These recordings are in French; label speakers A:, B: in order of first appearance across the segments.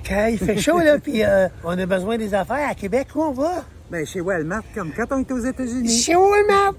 A: Quand il fait chaud, là, puis on a besoin des affaires à Québec, où on va?
B: Ben, chez Walmart, comme quand on est aux États-Unis.
A: Chez Walmart!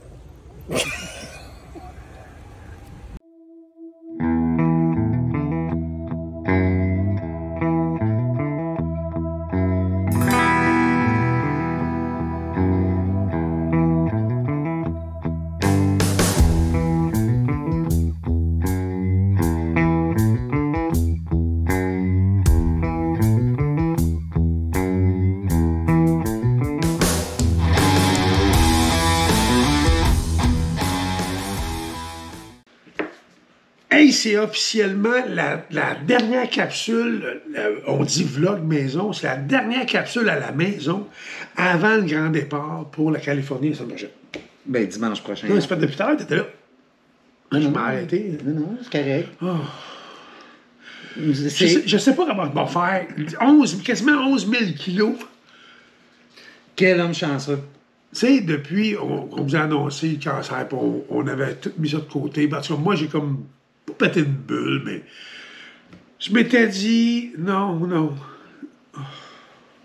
A: Hey, c'est officiellement la dernière capsule, on dit vlog maison, c'est la dernière capsule à la maison avant le grand départ pour la Californie la semaine prochaine.
B: Ben, dimanche prochain.
A: Non, c'est pas depuis tard, t'étais là. Je m'ai arrêté.
B: Non, c'est correct.
A: Oh. Je sais pas comment on va faire. Quasiment 11 000 kilos.
B: Quel homme chanceux.
A: Tu sais, depuis, on vous a annoncé le cancer, on avait tout mis ça de côté. Parce que moi, j'ai comme pas pété une bulle, mais je m'étais dit, non. Oh.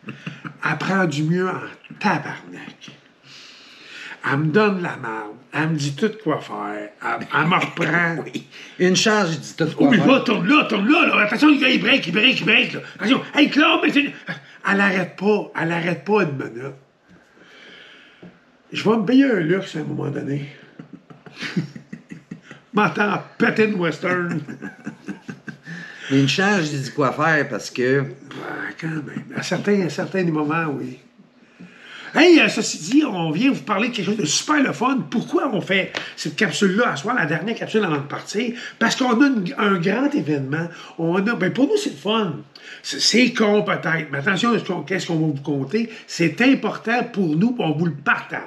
A: Elle prend du mieux en tabarnak. Elle me donne la marde. Elle me dit tout quoi faire. Elle me reprend.
B: Oui. Une charge, je dis tout quoi
A: faire.
B: Oui,
A: là, tourne là. Attention, le gars, il break. Là. Attention, hey, Claude, mais elle arrête pas. Elle arrête pas une minute. Je vais me payer un luxe à un moment donné. M'entends à péter de western.
B: Mais une charge, je dis quoi faire parce que...
A: Quand même. À certains moments, oui. Hey, ceci dit, on vient vous parler de quelque chose de super le fun. Pourquoi on fait cette capsule-là à soir, la dernière capsule avant de partir? Parce qu'on a un grand événement. Ben pour nous, c'est le fun. C'est con peut-être, mais attention à qu'est-ce qu'on va vous conter. C'est important pour nous, on vous le partage.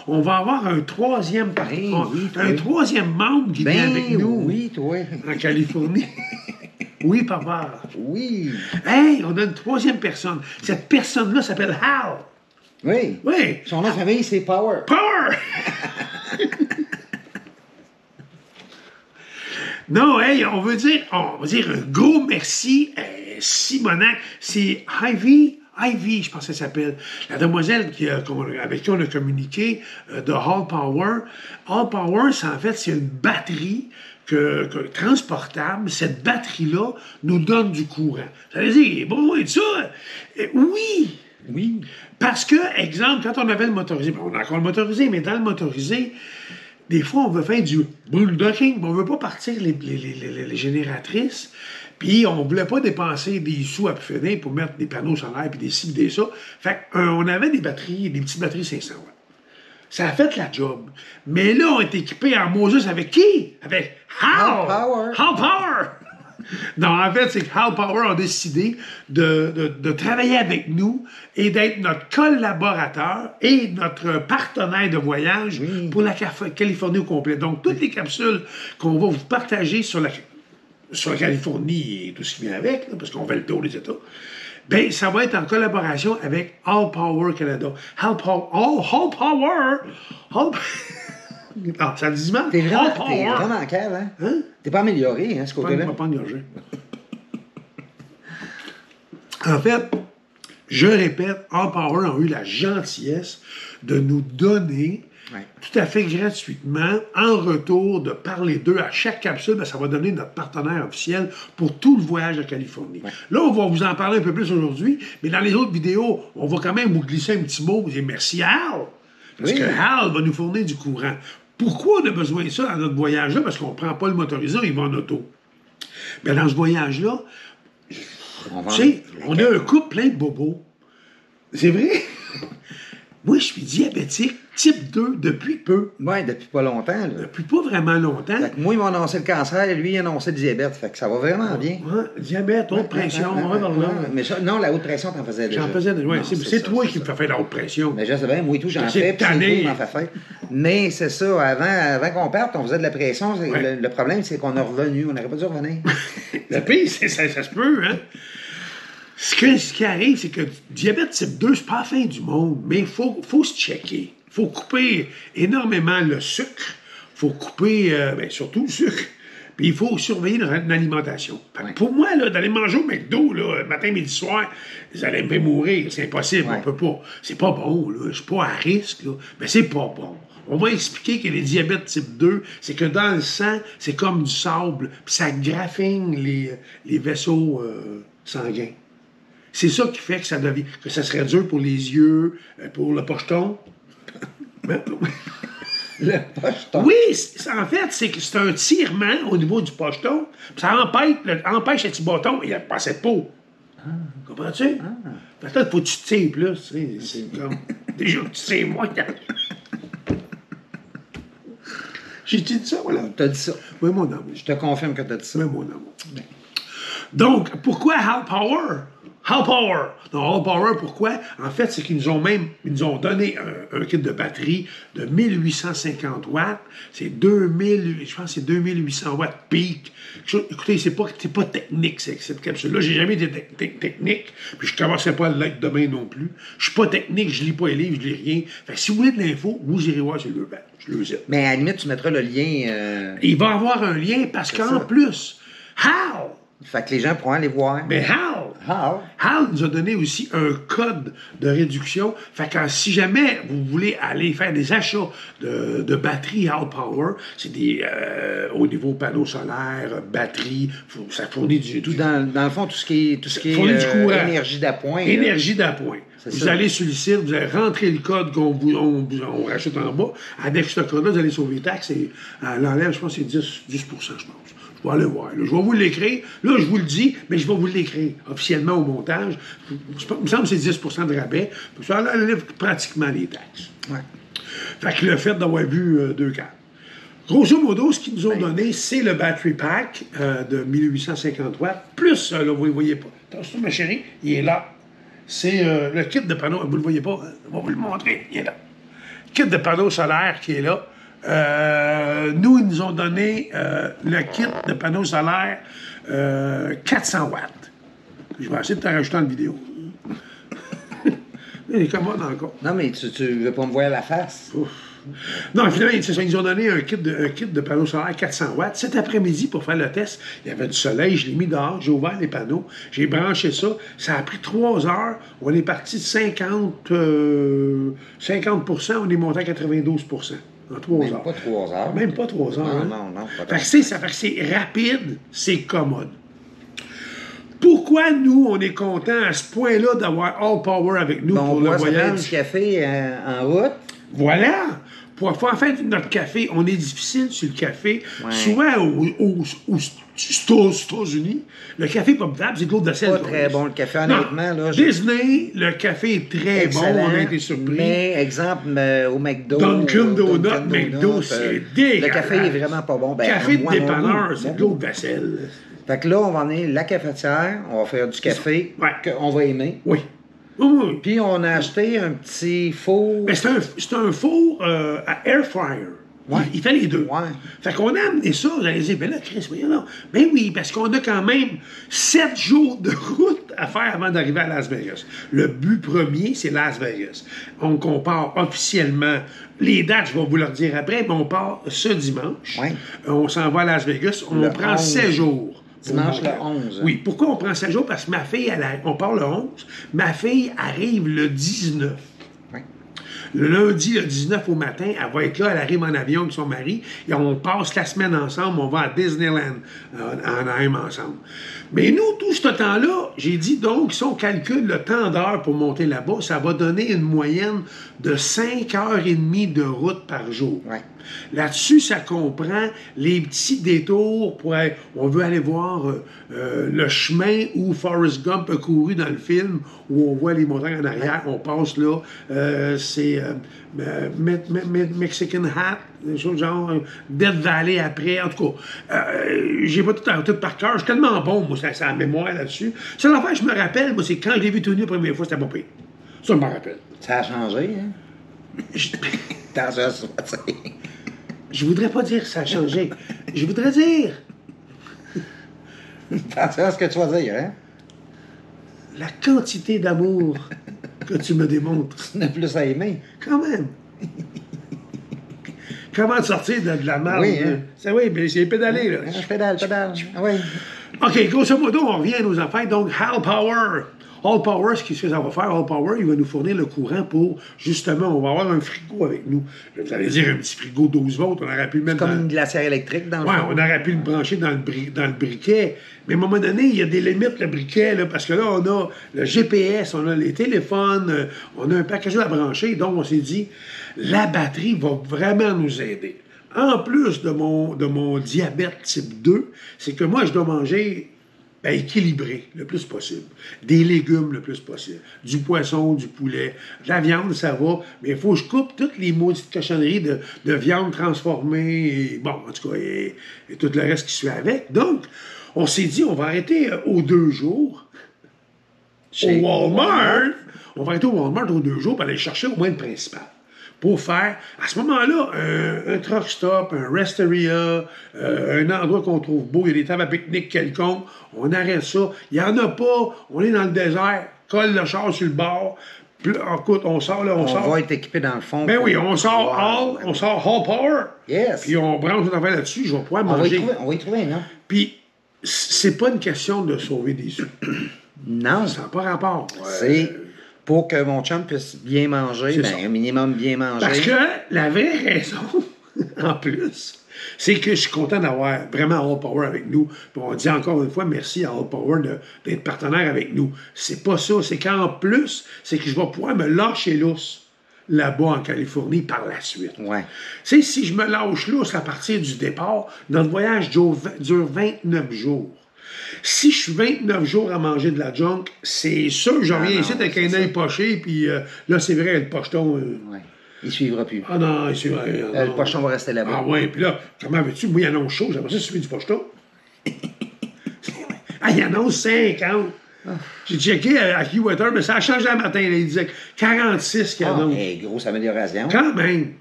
A: On va avoir un troisième troisième membre qui vient avec nous.
B: Oui, toi.
A: En Californie. Oui, papa.
B: Oui.
A: Hey, on a une troisième personne. Cette personne-là s'appelle Hal.
B: Oui.
A: Oui.
B: Son nom de famille, c'est Power.
A: Power! Non, hey, on va dire un gros merci à Simonac. C'est Ivy, je pense qu'elle s'appelle. La demoiselle avec qui on a communiqué de Hall Power. Hall Power, c'est une batterie transportable. Cette batterie-là nous donne du courant. Ça veut dire, bon, et ça, oui.
B: Oui.
A: Parce que, exemple, quand on avait le motorisé, on a encore le motorisé, mais dans le motorisé, des fois, on veut faire du bulldogging, mais on ne veut pas partir les génératrices, puis on ne voulait pas dépenser des sous à finir pour mettre des panneaux solaires, puis des ci, des ça. Fait qu'on avait des petites batteries 500 watts. Ça a fait la job. Mais là, on est équipé en Moses avec qui? Avec Hal Power! Hal Power! Non, en fait, c'est que Hal Power a décidé de travailler avec nous et d'être notre collaborateur et notre partenaire de voyage pour la Californie au complet. Donc, toutes les capsules qu'on va vous partager sur la Californie et tout ce qui vient avec, là, parce qu'on fait le tour des États, bien, ça va être en collaboration avec Hal Power Canada. Hal Power! Ah, ça dit mal?
B: T'es vraiment cave, hein? T'es pas amélioré, hein, ce côté-là?
A: Pas engagé. En fait, je répète, Hal Power a eu la gentillesse de nous donner tout à fait gratuitement, en retour de parler d'eux à chaque capsule, ben, ça va donner notre partenaire officiel pour tout le voyage de Californie. Ouais. Là, on va vous en parler un peu plus aujourd'hui, mais dans les autres vidéos, on va quand même vous glisser un petit mot, vous dire merci Hal, parce que Hal va nous fournir du courant. Pourquoi on a besoin de ça dans notre voyage-là? Parce qu'on ne prend pas le motorisé, il va en auto. Mais dans ce voyage-là, on a un couple plein de bobos. C'est vrai? Moi, je suis diabétique type 2 depuis peu.
B: Oui, depuis pas longtemps. Là.
A: Depuis pas vraiment longtemps.
B: Fait que moi, il m'a annoncé le cancer et lui, il a annoncé le diabète. Fait que ça va vraiment bien.
A: Diabète, haute pression,
B: mais ça, non, la haute pression, t'en faisais déjà.
A: J'en faisais déjà. Ouais, c'est toi qui me fais faire la haute pression.
B: Mais je sais bien, moi et tout, j'en fais, puis c'est toi qui m'en fais faire. Mais c'est ça, avant qu'on parte, on faisait de la pression. Le problème, c'est qu'on est revenu. On n'aurait pas dû revenir.
A: Le pire, ça se peut, hein? Ce qui arrive, c'est que diabète type 2, c'est pas la fin du monde, mais il faut se checker. Il faut couper énormément le sucre. Il faut couper, surtout le sucre. Puis il faut surveiller leur alimentation.
B: Ouais.
A: Pour moi, là, d'aller manger au McDo, là, matin, midi, soir, vous allez me mourir. C'est impossible, on peut pas. C'est pas bon, là. Je suis pas à risque, là. Mais c'est pas bon. On va expliquer que les diabètes type 2, c'est que dans le sang, c'est comme du sable, puis ça graffine les vaisseaux sanguins. C'est ça qui fait que que ça serait dur pour les yeux, pour le pocheton.
B: Le pocheton.
A: Oui, en fait, c'est que c'est un tirement au niveau du pocheton. Ça empêche le petit bâton et il n'y a pas assez de peau. Comprends-tu? Peut-être faut que tu tires plus. C'est comme... Déjà que tu tires moins. J'ai-tu dit ça, voilà?
B: T'as dit ça.
A: Oui, mon amour.
B: Je te confirme que t'as dit ça.
A: Oui, mon amour. Donc, pourquoi Hal Power? Hal Power. Non, Hal Power, pourquoi? En fait, c'est qu'ils nous ont donné un kit de batterie de 1850 watts. C'est 2800 watts peak. Écoutez, c'est pas technique, cette capsule-là. J'ai jamais été technique, puis je ne commencerai pas à l'être demain non plus. Je suis pas technique, je lis pas les livres, je lis rien. Fait que si vous voulez de l'info, vous irez voir sur le web. Je le sais.
B: Mais à la limite, tu mettras le lien...
A: Il va y avoir un lien parce qu'en plus, Hal...
B: Fait que les gens pourront aller voir.
A: Mais Hal nous a donné aussi un code de réduction. Fait que si jamais vous voulez aller faire des achats de batteries Hal Power, c'est des au niveau panneaux solaires, batteries, ça fournit du
B: dans le fond, tout ce qui est
A: du courant.
B: énergie d'appoint.
A: Énergie d'appoint. Vous allez sur le site, vous allez rentrer le code on rachète en bas. Avec ce code-là, vous allez sauver les taxes et l'enlève, je pense, c'est 10%, je pense. Je vais aller voir. Là. Je vais vous l'écrire. Là, je vous le dis, mais je vais vous l'écrire officiellement au montage. Il me semble que c'est 10% de rabais. Ça enlève pratiquement les taxes.
B: Ouais.
A: Fait que le fait d'avoir vu deux cartes. Grosso modo, ce qu'ils nous ont donné, c'est le battery pack de 1850 watts, plus, là, vous ne le voyez pas. Attention, ma chérie, il est là. C'est le kit de panneaux, vous ne le voyez pas, hein? On va vous le montrer, il est là. Kit de panneaux solaires qui est là. Nous, ils nous ont donné le kit de panneaux solaires 400 watts. Je vais essayer de t'en rajouter en vidéo. Il est commode encore.
B: Non, mais tu veux pas me voir la face?
A: Ouf. Non, finalement, ils nous ont donné un kit de panneaux solaires 400 watts. Cet après-midi, pour faire le test, il y avait du soleil, je l'ai mis dehors, j'ai ouvert les panneaux, j'ai branché ça. Ça a pris 3 heures. On est parti de 50%, on est monté à 92%. En 3 heures.
B: Même pas 3 heures.
A: Même pas 3 heures.
B: Non,
A: hein?
B: non.
A: Fait que ça fait que c'est rapide, c'est commode. Pourquoi nous, on est content à ce point-là d'avoir All Power avec nous pour le voyage?
B: Du café en route.
A: Voilà! Pour faire notre café, on est difficile sur le café.
B: Ouais.
A: Souvent, aux États-Unis, le café pas potable, c'est de l'eau de sel.
B: Pas très bon, le café, honnêtement. Là,
A: Disney, le café est très
B: excellent,
A: bon, on a été surpris.
B: Mais, exemple, au McDo...
A: Dunkin' Donut, McDo, c'est dégueulasse.
B: Le café est vraiment pas bon.
A: Café de dépanneur, c'est de l'eau de vaisselle.
B: Fait que là, on va emmener la cafetière, on va faire du café qu'on va aimer.
A: Oui. Oui.
B: Puis on a acheté un petit four...
A: Mais c'est un four à air fryer.
B: Ouais.
A: Il fait les deux.
B: Ouais.
A: Fait qu'on a amené ça, vous allez dire, ben là, Chris, voyons non. Ben oui, parce qu'on a quand même 7 jours de route à faire avant d'arriver à Las Vegas. Le but premier, c'est Las Vegas. Donc, on part officiellement. Les dates, je vais vous leur dire après, mais on part ce dimanche.
B: Ouais.
A: On s'en va à Las Vegas. On prend 16 jours.
B: Dimanche le 11.
A: Oui. Pourquoi on prend 16 jours? Parce que ma fille, on part le 11. Ma fille arrive le 19. Le lundi, le 19 au matin, elle va être là, elle arrive en avion avec son mari, et on passe la semaine ensemble, on va à Disneyland, en Anaheim ensemble. Mais nous, tout ce temps-là, j'ai dit donc, si on calcule le temps d'heure pour monter là-bas, ça va donner une moyenne de 5h30 de route par jour.
B: Ouais.
A: Là-dessus, ça comprend les petits détours pour on veut aller voir le chemin où Forrest Gump a couru dans le film, où on voit les montagnes en arrière, on passe là, c'est Mexican Hat, des choses genre Death Valley après, en tout cas, j'ai pas tout par cœur, je suis tellement bon, moi, ça a la mémoire là-dessus. Seule affaire, je me rappelle, moi, c'est quand je l'ai vu tout nu la première fois, c'était pas pire. Ça, je me rappelle.
B: Ça a changé, hein?
A: Je voudrais pas dire que ça a changé. Je voudrais dire...
B: Attention à ce que tu vas dire, hein?
A: La quantité d'amour que tu me démontres.
B: Tu n'as plus à aimer.
A: Quand même. comment te sortir de la merde.
B: Oui, hein?
A: Oui, mais c'est pédalé, là.
B: Pédale. Ah oui.
A: OK, grosso modo, on revient à nos affaires. Donc, Hall Power. Hall Power, ce que ça va faire, Hall Power, il va nous fournir le courant pour, justement, on va avoir un frigo avec nous. Vous allez dire un petit frigo 12 volts, on aurait pu le mettre
B: comme une glacière électrique dans le fond.
A: On aurait pu le brancher dans le briquet. Mais à un moment donné, il y a des limites, le briquet, là, parce que là, on a le GPS, on a les téléphones, on a un package à brancher. Donc, on s'est dit, la batterie va vraiment nous aider. En plus de mon diabète type 2, c'est que moi, je dois manger équilibré le plus possible. Des légumes le plus possible. Du poisson, du poulet. De la viande, ça va. Mais il faut que je coupe toutes les maudites cochonneries de viande transformée. Et, bon, en tout cas, et tout le reste qui suit avec. Donc, on s'est dit, on va arrêter aux 2 jours. Au Walmart. On va arrêter au Walmart aux 2 jours pour aller chercher au moins le principal. Pour faire, à ce moment-là, un truck stop, un resteria, un endroit qu'on trouve beau, il y a des tables à pique-nique quelconques, on arrête ça. Il n'y en a pas, on est dans le désert, colle le char sur le bord, puis écoute, on sort là, on sort.
B: On va être équipé dans le fond.
A: Ben oui, on sort Hall Power.
B: Yes.
A: Puis on branche notre affaire là-dessus, je vais pouvoir manger.
B: On va y trouver, non?
A: Puis, c'est pas une question de sauver des sous.
B: Non.
A: Ça n'a pas rapport.
B: C'est pour que mon chum puisse bien manger, un minimum bien manger.
A: Parce que la vraie raison, en plus, c'est que je suis content d'avoir vraiment Hall Power avec nous. Puis on dit encore une fois merci à Hall Power d'être partenaire avec nous. C'est pas ça. C'est qu'en plus, c'est que je vais pouvoir me lâcher lousse là-bas en Californie par la suite.
B: Ouais.
A: Tu sais, si je me lâche lousse à partir du départ, notre voyage dure 29 jours. Si je suis 29 jours à manger de la junk, c'est sûr que je reviens ici avec un œil poché, puis là, c'est vrai, le pocheton...
B: Ouais. Il ne suivra plus.
A: Ah non, il suivra...
B: le pocheton va rester là-bas.
A: Ah ouais, puis là, comment veux-tu? Moi, il annonce chaud, j'aimerais ça suivre du pocheton. Il annonce 50. J'ai checké à Keywater, mais ça a changé un matin. Là, il disait 46 qu'il annonce.
B: Grosse amélioration.
A: Quand même.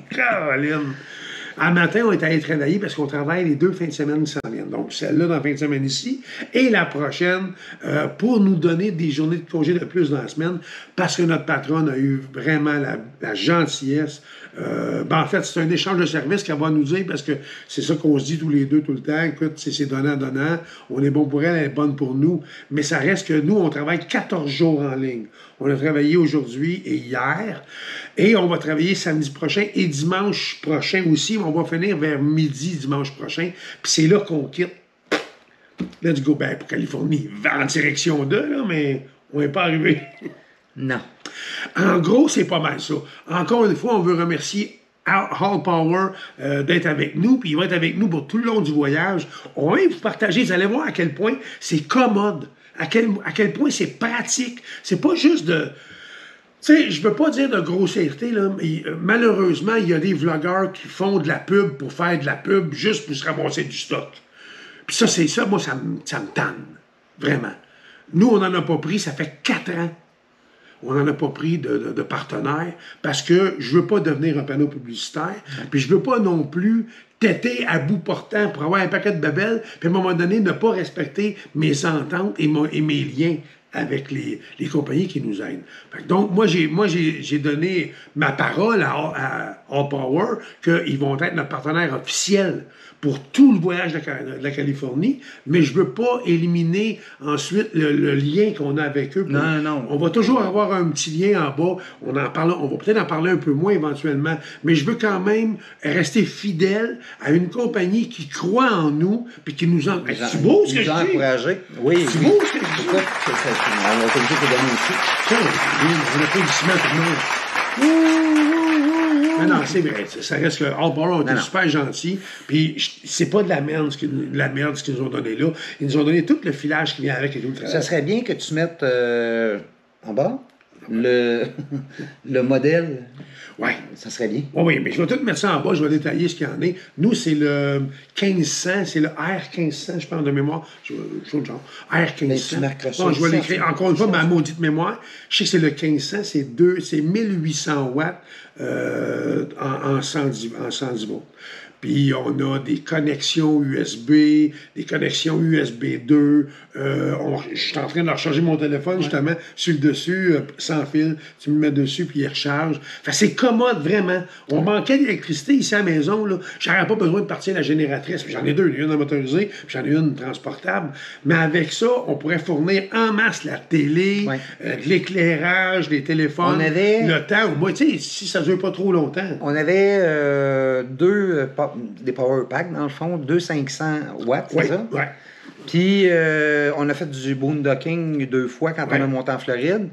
A: Caroline. Un matin, on est allé travailler parce qu'on travaille les 2 fins de semaine qui s'en viennent. Donc, celle-là dans la fin de semaine ici et la prochaine pour nous donner des journées de congé de plus dans la semaine parce que notre patronne a eu vraiment la gentillesse. En fait, c'est un échange de services qu'elle va nous dire parce que c'est ça qu'on se dit tous les deux tout le temps. Écoute, c'est donnant-donnant. On est bon pour elle, elle est bonne pour nous. Mais ça reste que nous, on travaille 14 jours en ligne. On a travaillé aujourd'hui et hier. Et on va travailler samedi prochain et dimanche prochain aussi. On va finir vers midi dimanche prochain. Puis c'est là qu'on quitte. Let's go back pour Californie. En direction d'eux, là, mais on n'est pas arrivé.
B: Non.
A: En gros, c'est pas mal ça. Encore une fois, on veut remercier Hall Power d'être avec nous, puis il va être avec nous pour tout le long du voyage. On va vous partager, vous allez voir à quel point c'est commode, à quel point c'est pratique. C'est pas juste de... Tu sais, je veux pas dire de grossièreté, là, mais malheureusement, il y a des vlogueurs qui font de la pub pour faire de la pub juste pour se ramasser du stock. Puis ça, c'est ça, moi, ça me tanne. Vraiment. Nous, on n'en a pas pris, ça fait 4 ans. On n'en a pas pris de partenaire parce que je veux pas devenir un panneau publicitaire, puis je veux pas non plus têter à bout portant pour avoir un paquet de babelles, puis à un moment donné, ne pas respecter mes ententes et mes liens avec les compagnies qui nous aident. Donc, moi, j'ai donné ma parole à Hall Power qu'ils vont être notre partenaire officiel pour tout le voyage de la Californie, mais je ne veux pas éliminer ensuite le lien qu'on a avec eux.
B: Non.
A: On va toujours avoir un petit lien en bas. On va peut-être en parler un peu moins éventuellement, mais je veux quand même rester fidèle à une compagnie qui croit en nous puis qui nous encourage. C'est beau ce que je dis?
B: Oui.
A: C'est beau ce que je dis?
B: Écoute, on va t'obligé de donner aussi.
A: Vous l'applaudissement tout le monde. Non, c'est vrai. Ça reste que Hall Power ont été super gentils. Puis c'est pas de la merde ce qu'ils nous ont donné là. Ils nous ont donné tout le filage qui vient avec et tout le travail.
B: Ça serait bien que tu mettes en bas le modèle.
A: Oui.
B: Ça serait bien.
A: Oui, mais je vais tout mettre ça en bas, je vais détailler ce qu'il y en a. Nous, c'est le 1500, c'est le R1500, je pense, de mémoire. Genre, R1500.
B: Mais tu marqueras ça.
A: Bon, je vais l'écrire. Encore une fois, ma maudite mémoire. Je sais que c'est le 1500, c'est 1800 watts en 110 volts. Puis on a des connexions USB, des connexions USB 2. Je suis en train de recharger mon téléphone, justement, sur le dessus, sans fil. Tu me mets dessus, puis il recharge. Fait c'est commode, vraiment. On manquait d'électricité ici à la maison. J'aurais pas besoin de partir la génératrice. J'en ai deux, une motorisée, puis j'en ai une transportable. Mais avec ça, on pourrait fournir en masse la télé, l'éclairage, les téléphones, le temps. Moi, tu sais, si ça dure pas trop longtemps.
B: On avait des power packs, dans le fond, 500 watts, c'est ça?
A: Oui.
B: Puis, on a fait du boondocking 2 fois quand on a monté en Floride.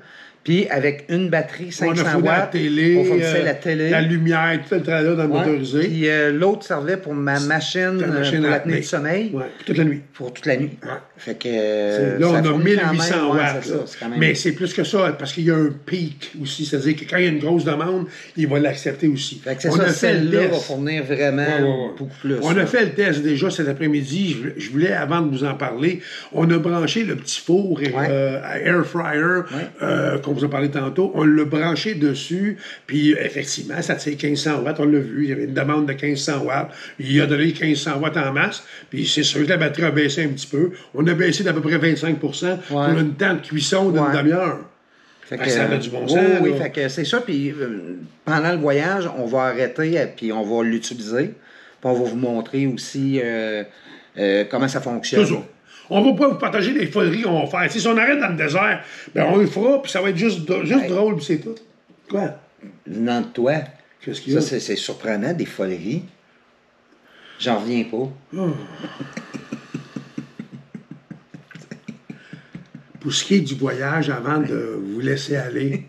B: Puis, avec une batterie 500 watts,
A: la télé,
B: on fournissait la télé.
A: La lumière, tout le travail dans le motorisé.
B: Puis, l'autre servait pour ma machine pour l'apnée du sommeil.
A: Oui, toute la nuit.
B: Pour toute la nuit.
A: Ouais.
B: Fait que,
A: là, on a 1800 watts.
B: Ça,
A: mais c'est plus que ça, parce qu'il y a un pic aussi. C'est-à-dire que quand il y a une grosse demande, il va l'accepter aussi.
B: Fait que c'est ça, celle-là va fournir vraiment beaucoup plus.
A: On a fait le test déjà cet après-midi. Je voulais, avant de vous en parler, on a branché le petit four à air fryer qu'on vous a parlé tantôt. On l'a branché dessus, puis effectivement, ça tire 1500 watts. On l'a vu, il y avait une demande de 1500 watts. Il a donné 1500 watts en masse, puis c'est sûr que la batterie a baissé un petit peu. On a baissé d'à peu près 25 pour une temps de cuisson d'une demi-heure.
B: Fait que,
A: ça a du bon sens.
B: Oui, fait que c'est ça. Puis pendant le voyage, on va arrêter, puis on va l'utiliser. Puis on va vous montrer aussi comment ça fonctionne.
A: Toujours. On va pas vous partager des foleries qu'on va faire. Si on arrête dans le désert, ben on le fera, puis ça va être juste drôle, puis c'est tout. Quoi?
B: Venant de toi.
A: Qu'est-ce qu'il y a?
B: Ça, c'est surprenant, des foleries. J'en reviens pas.
A: Oh. Pour ce qui est du voyage, avant de vous laisser aller,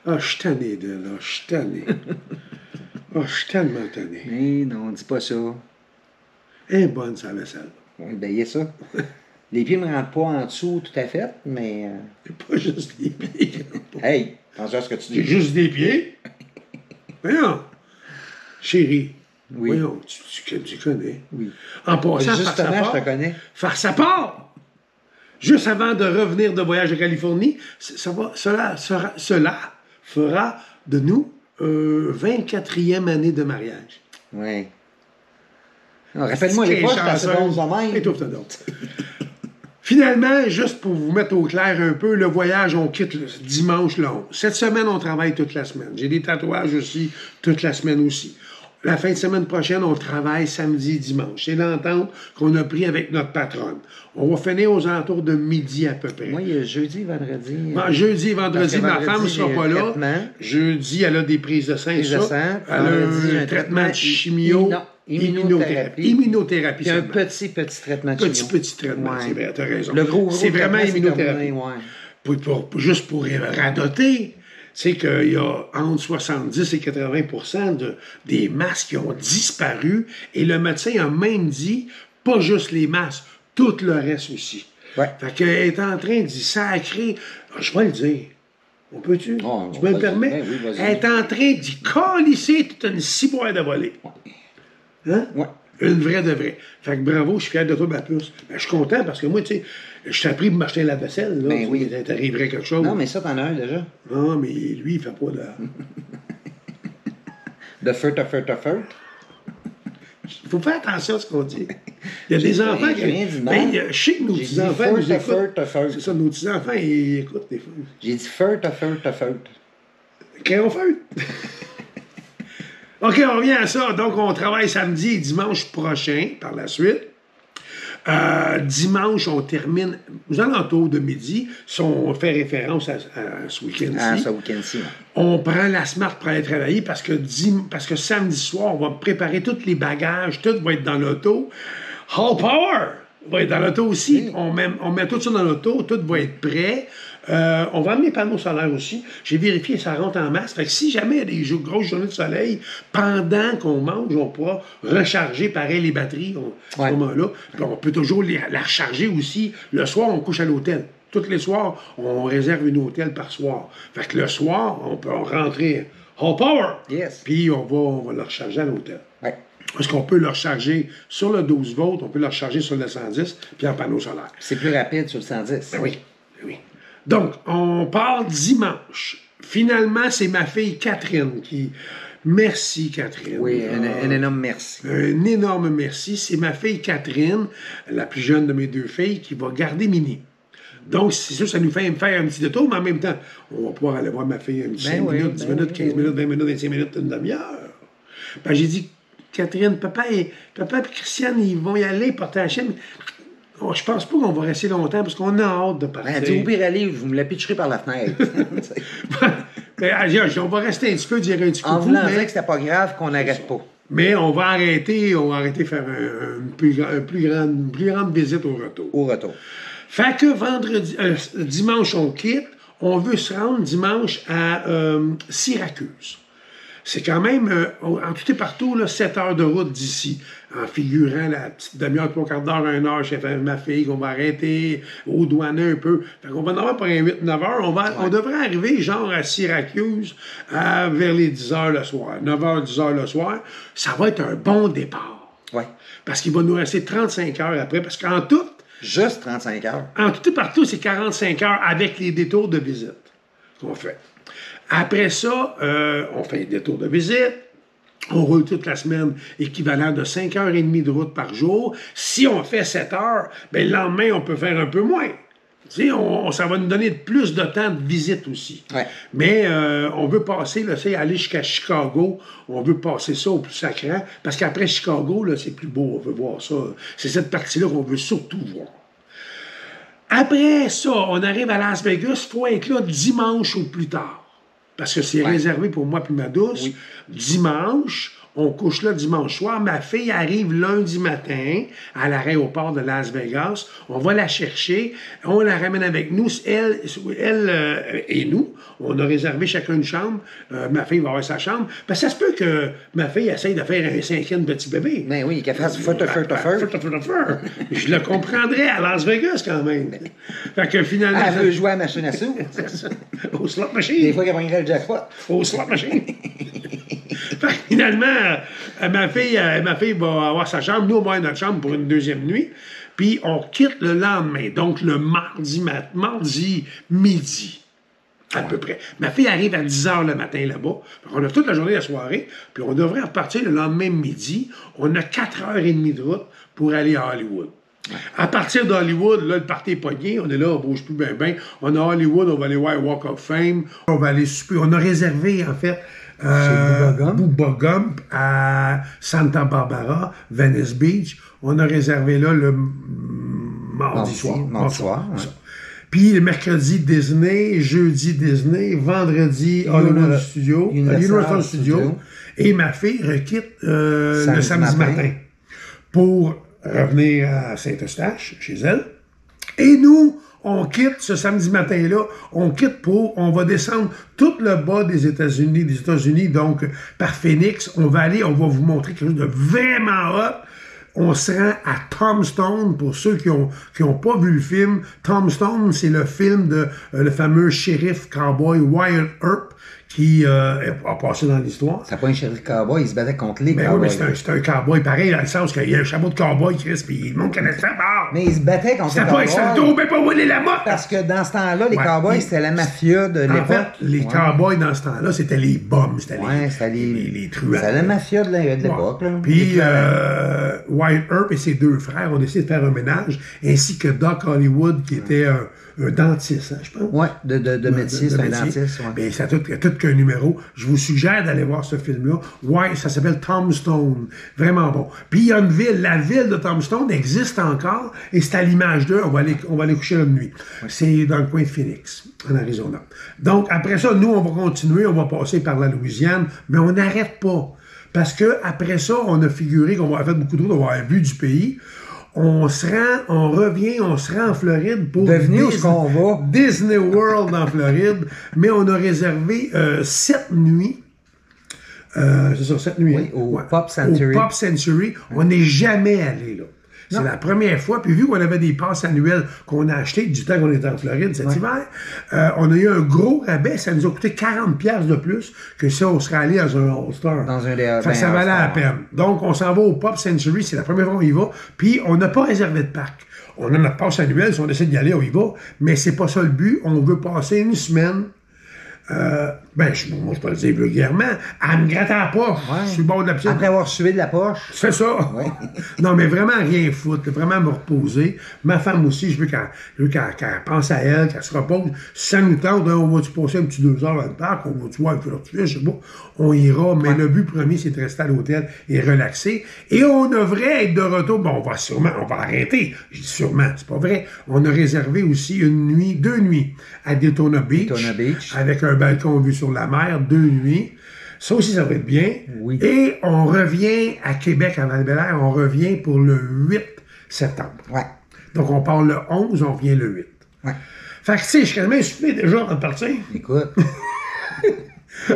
A: je suis tanné de là, je suis tanné. Je suis tellement tanné.
B: Mais non, dis pas ça.
A: Elle est bonne, sa vaisselle.
B: Oui, ben, il y a ça. Les pieds ne me rentrent pas en dessous tout à fait, mais...
A: C'est pas juste des pieds.
B: Hey, pense à ce que tu dis.
A: C'est juste des pieds? Voyons. Chérie, voyons, tu connais.
B: Oui.
A: En passant,
B: justement, je te connais.
A: Farce à part! Juste avant de revenir de voyage en Californie, cela fera de nous 24e année de mariage.
B: Oui. Rappelle-moi les poches, ta seconde de même.
A: Étouffe-toi donc. Finalement, juste pour vous mettre au clair un peu, le voyage, on quitte le dimanche le 11. Cette semaine, on travaille toute la semaine. J'ai des tatouages aussi, toute la semaine aussi. La fin de semaine prochaine, on travaille samedi et dimanche. C'est l'entente qu'on a pris avec notre patronne. On va finir aux alentours de midi à peu près.
B: Moi, il y a jeudi, vendredi.
A: Jeudi et vendredi, ma femme ne sera pas là. Jeudi, elle a des prises de sang. Elle a un traitement de chimio.
B: Immunothérapie.
A: Immunothérapie.
B: Puis un petit traitement de chimio.
A: Petit traitement, c'est vrai, tu as raison.
B: Le gros
A: c'est vraiment immunothérapie. Juste pour radoter, c'est qu'il y a entre 70 et 80 des masques qui ont disparu et le médecin a même dit, pas juste les masques, tout le reste aussi.
B: Ouais.
A: Fait qu'elle est en train d'y sacrer, je vais le dire, on peut-tu? Tu me le permets?
B: Oui,
A: elle est en train d'y colisser toute une ciboire de volée. Hein?
B: Ouais.
A: Une vraie de vraie. Fait que bravo, je suis fier de toi, ma puce. Ben, je suis content parce que moi, tu sais, je t'ai appris de m'acheter la vaisselle. Là,
B: ben oui.
A: T'arriverait quelque chose.
B: Non, mais ça, t'en as un déjà.
A: Non, mais lui, il fait pas de...
B: De feu.
A: Il faut faire attention à ce qu'on dit. Il y a des enfants qui... je sais que nos petits-enfants nous écoutent. C'est ça, nos petits-enfants, ils écoutent des fois.
B: J'ai dit feu.
A: Crayon feu. OK, on revient à ça. Donc, on travaille samedi et dimanche prochain, par la suite. Dimanche, on termine aux alentours de midi. Si on fait référence à ce week-end-ci.
B: À ce week-end-ci.
A: On prend la Smart pour aller travailler parce que samedi soir, on va préparer tous les bagages. Tout va être dans l'auto. Hall Power va être dans l'auto aussi. Oui. On met tout ça dans l'auto. Tout va être prêt. On va amener les panneaux solaires aussi. J'ai vérifié, ça rentre en masse. Fait que si jamais il y a des grosses journées de soleil, pendant qu'on mange, on pourra recharger pareil les batteries à ce moment-là. Puis on peut toujours la recharger aussi. Le soir, on couche à l'hôtel. Tous les soirs, on réserve une hôtel par soir. Fait que le soir, on peut rentrer Hall Power.
B: Yes.
A: Puis on va le recharger à l'hôtel.
B: Ouais.
A: Parce qu'on peut le recharger sur le 12 volts, on peut le recharger sur le 110, puis en panneau solaire.
B: C'est plus rapide sur le 110.
A: Ben oui. Donc, on part dimanche. Finalement, c'est ma fille Catherine qui... Merci, Catherine.
B: Oui, un énorme merci.
A: Un énorme merci. C'est ma fille Catherine, la plus jeune de mes deux filles, qui va garder Mini. Donc, c'est sûr, ça nous fait faire un petit détour, mais en même temps, on va pouvoir aller voir ma fille un petit 5 minutes, 10 minutes, 15 minutes, 20 minutes, 25 minutes, une demi-heure. Ben, j'ai dit, Catherine, papa et Christiane, ils vont y aller porter la chaîne. Oh, je pense pas qu'on va rester longtemps parce qu'on a hâte de partir.
B: Ben, au pire, allez, vous me la pitcherez par la fenêtre.
A: On va rester un petit peu, dire un petit coup.
B: En voulant dire que c'était pas grave qu'on n'arrête pas.
A: Mais on va arrêter de faire une plus grande visite au retour.
B: Au retour.
A: Fait que dimanche, on quitte. On veut se rendre dimanche à Syracuse. C'est quand même, en tout et partout, là, 7 heures de route d'ici. En figurant la petite demi-heure, 3/4 d'heure, 1 heure chez ma fille, qu'on va arrêter au douanier un peu. Fait qu'on va en avoir pour un 8-9 heures. On devrait arriver, genre, à Syracuse vers les 10 heures le soir. 9 heures, 10 heures le soir. Ça va être un bon départ.
B: Oui.
A: Parce qu'il va nous rester 35 heures après. Parce qu'en tout...
B: Juste 35 heures.
A: En tout et partout, c'est 45 heures avec les détours de visite qu'on fait. Après ça, on fait des détours de visite. On roule toute la semaine, équivalent de 5h30 de route par jour. Si on fait 7 heures, bien, le lendemain, on peut faire un peu moins. Tu sais, ça va nous donner plus de temps de visite aussi.
B: Ouais.
A: Mais on veut passer, là, aller jusqu'à Chicago, on veut passer ça au plus sacrant, parce qu'après Chicago, là, c'est plus beau, on veut voir ça. C'est cette partie-là qu'on veut surtout voir. Après ça, on arrive à Las Vegas, il faut être là dimanche au plus tard. Parce que c'est réservé pour moi puis ma douce. Oui. Dimanche, on couche là dimanche soir. Ma fille arrive lundi matin à l'aéroport de Las Vegas. On va la chercher. On la ramène avec nous. Elle et nous, on a réservé chacun une chambre. Ma fille va avoir sa chambre. Parce que ça se peut que ma fille essaye de faire un 5e petit bébé.
B: Mais oui, qu'elle fasse feu.
A: Je le comprendrais à Las Vegas quand même. Fait que finalement...
B: Elle veut jouer à la machine à sous.
A: Au slot machine.
B: Des fois qu'elle prendrait le jackpot.
A: Au slot machine. Fait que finalement, ma fille va avoir sa chambre. Nous, on va avoir notre chambre pour une deuxième nuit. Puis on quitte le lendemain. Donc le mardi midi. À peu près. Ma fille arrive à 10 h le matin là-bas. On a toute la journée, la soirée. Puis on devrait repartir le lendemain midi. On a 4h30 de route pour aller à Hollywood. Ouais. À partir d'Hollywood, là, le party est pogné. On est là, on bouge plus bien. On est à Hollywood, on va aller voir Walk of Fame. On va aller super. On a réservé, en fait, Bubba Gump à Santa Barbara, Venice Beach. On a réservé là le mardi soir.
B: Ouais.
A: Puis le mercredi, Disney, jeudi, Disney, vendredi, Hollywood Studio, Universal Studio. Et ma fille requitte le samedi matin pour revenir à Saint-Eustache, chez elle. Et nous, on quitte ce samedi matin-là, on va descendre tout le bas des États-Unis, donc par Phoenix. On va vous montrer quelque chose de vraiment hot. On se rend à Tombstone, pour ceux qui ont pas vu le film. Tombstone, c'est le film de le fameux shérif cowboy Wyatt Earp, qui a passé dans l'histoire.
B: C'est pas un shérif cowboy, il se battait contre les cowboys.
A: Oui, mais c'est un cowboy pareil, dans le sens qu'il y a un chapeau de cowboy, Chris, puis le monde connaît ça.
B: Mais il se battait contre les cowboys.
A: C'était pas Willy Lamotte!
B: Parce que dans ce temps-là, les cowboys, c'était la mafia de l'époque.
A: En fait, les cowboys dans ce temps-là, c'était les bums, c'était les truands.
B: C'était la mafia de l'époque.
A: Puis Wyatt Earp et ses deux frères ont décidé de faire un ménage, ainsi que Doc Hollywood, qui était un dentiste, hein, je pense.
B: Oui, de métier, c'est un dentiste. Ouais.
A: Ben, ça a tout qu'un numéro. Je vous suggère d'aller voir ce film-là. Ouais, ça s'appelle Tombstone. Vraiment bon. Puis il y a une ville, la ville de Tombstone existe encore, et c'est à l'image d'eux. On va aller coucher la nuit. Ouais. C'est dans le coin de Phoenix, en Arizona. Donc, après ça, nous, on va continuer, on va passer par la Louisiane, mais on n'arrête pas. Parce que après ça, on a figuré qu'on va faire beaucoup de routes, on va avoir vu du pays. On se rend en Floride pour Disney World en Floride, mais on a réservé 7 nuits. C'est ça, 7 nuits.
B: Oui, au Pop Century.
A: Au Pop Century. On n'est jamais allé là. C'est la première fois. Puis vu qu'on avait des passes annuelles qu'on a achetées du temps qu'on était en Floride cet hiver, on a eu un gros rabais. Ça nous a coûté 40$ de plus que si on serait allé dans un All-Star.
B: Dans un
A: ça valait la peine. Donc, on s'en va au Pop Century. C'est la première fois qu'on y va. Puis, on n'a pas réservé de parc. On a notre passe annuelle. Si on essaie d'y aller, on y va. Mais c'est pas ça le but. On veut passer une semaine Ben, moi, je peux le dire vulgairement, elle me grattait la poche sur le bord de la piscine.
B: Après avoir sué de la poche.
A: C'est ça.
B: Ouais.
A: Non, mais vraiment rien foutre, vraiment me reposer. Ma femme aussi, je veux qu'elle pense à elle, qu'elle se repose. Si ça nous tente, hein, on va-tu passer un petit 2 heures dans le parc, on va-tu voir un peu je sais pas, on ira, mais le but premier, c'est de rester à l'hôtel et relaxer. Et on devrait être de retour, bon, on va arrêter, je dis sûrement, c'est pas vrai. On a réservé aussi 2 nuits à Daytona Beach, avec un balcon vu sur la mer, 2 nuits. Ça aussi, ça va être bien.
B: Oui.
A: Et on revient à Québec, à Val-Bélair, on revient pour le 8 septembre.
B: Ouais.
A: Donc, on part le 11, on revient le 8.
B: Ouais.
A: Fait que, tu sais, je suis quasiment essoufflé déjà avant de partir.
B: Écoute.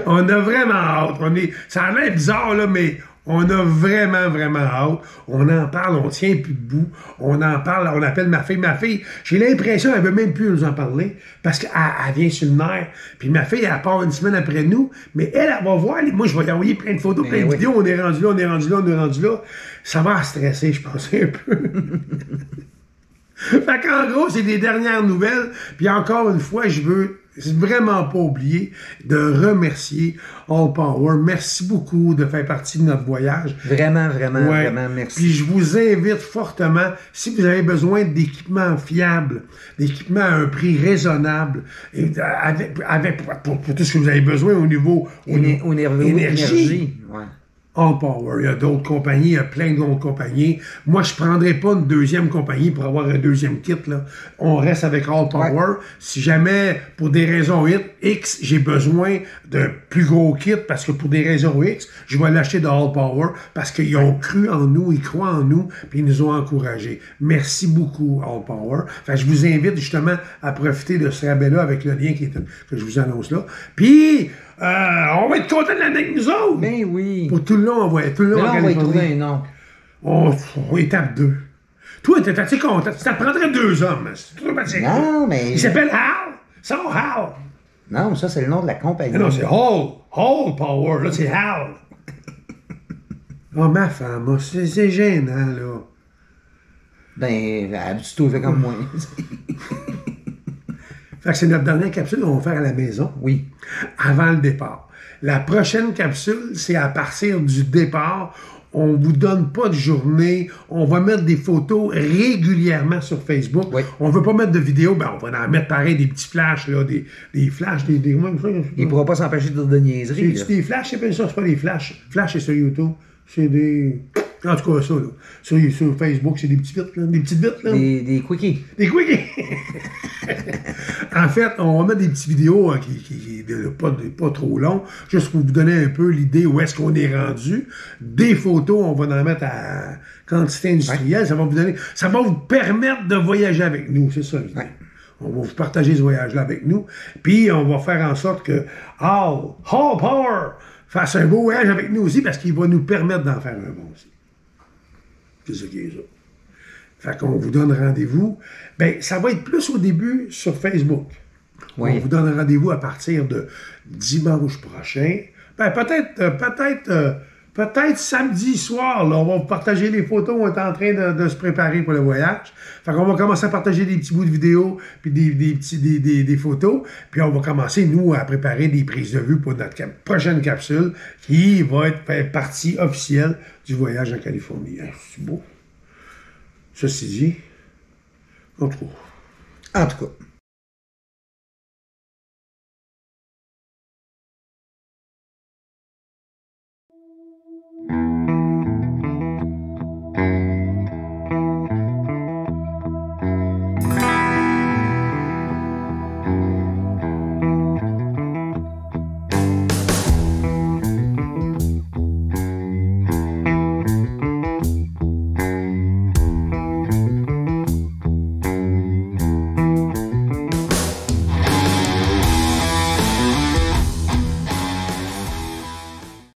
A: On a vraiment hâte. Ça a l'air bizarre, là, mais on a vraiment, vraiment hâte. On en parle, on tient plus debout. On en parle, on appelle ma fille. Ma fille, j'ai l'impression qu'elle veut même plus nous en parler parce qu'elle vient sur le nerf. Puis ma fille, elle part une semaine après nous, mais elle va voir. Moi, je vais lui envoyer plein de photos, plein de vidéos. On est rendu là, on est rendu là, on est rendu là. Ça va la stresser, je pense, un peu. Fait qu'en gros, c'est des dernières nouvelles. Puis encore une fois, je veux vraiment pas oublier de remercier All Power. Merci beaucoup de faire partie de notre voyage.
B: Vraiment, vraiment, merci.
A: Puis je vous invite fortement, si vous avez besoin d'équipements fiables, d'équipements à un prix raisonnable, et pour tout ce que vous avez besoin au niveau énergie.
B: Ouais.
A: All Power. Il y a d'autres compagnies, il y a plein d'autres compagnies. Moi, je ne prendrai pas une deuxième compagnie pour avoir un deuxième kit, là. On reste avec All Power. Ouais. Si jamais, pour des raisons X, j'ai besoin d'un plus gros kit, parce que pour des raisons X, je vais l'acheter de All Power, parce qu'ils ont cru en nous, ils croient en nous, puis ils nous ont encouragés. Merci beaucoup, All Power. Fait que je vous invite justement à profiter de ce rabais-là avec le lien que je vous annonce là. Puis, on va être content de l'année avec nous autres.
B: Ben oui.
A: Pour tout le long, on va être tout le long.
B: Là, on va y trouver un nom.
A: On étape 2. Toi, t'es assez content. Ça te prendrait 2 hommes.
B: Non, mais...
A: Il s'appelle Hal. Ça, Hal.
B: Non, ça, c'est le nom de la compagnie.
A: Non, c'est Hall. Hall Power. Là, c'est Hal. Oh, ma femme, c'est gênant, là.
B: Ben, tu te fais comme moi.
A: Fait que c'est notre dernière capsule qu'on va faire à la maison.
B: Oui.
A: Avant le départ. La prochaine capsule, c'est à partir du départ. On vous donne pas de journée. On va mettre des photos régulièrement sur Facebook.
B: Oui.
A: On veut pas mettre de vidéos. Ben, on va en mettre pareil des petits flashs, là, des flashs,
B: Il pourra pas s'empêcher de dire de niaiseries.
A: C'est des flashs, c'est pas ça, c'est pas des flashs. Flash, c'est sur YouTube. C'est des... En tout cas, ça, là. Sur Facebook, c'est des petits bits, là. Des petites bits, là.
B: Des quickies.
A: Des quickies! En fait, on va mettre des petites vidéos qui pas trop longues, juste pour vous donner un peu l'idée où est-ce qu'on est rendu. Des photos, on va en mettre à quantité industrielle. Ouais. Ça va vous permettre de voyager avec nous, c'est ça l'idée. Ouais. On va vous partager ce voyage-là avec nous. Puis, on va faire en sorte que All Power fasse un beau voyage avec nous aussi parce qu'il va nous permettre d'en faire un bon aussi. C'est ça qui est ça. Fait qu'on vous donne rendez-vous. Ben, ça va être plus au début sur Facebook. Oui. On vous donne rendez-vous à partir de dimanche prochain. Ben, peut-être samedi soir, là, on va vous partager les photos. On est en train de se préparer pour le voyage. Fait qu'on va commencer à partager des petits bouts de vidéos puis des photos. Puis on va commencer, nous, à préparer des prises de vue pour notre prochaine capsule qui va être partie officielle du voyage en Californie. C'est beau. Ceci dit, on trouve.
B: En tout cas.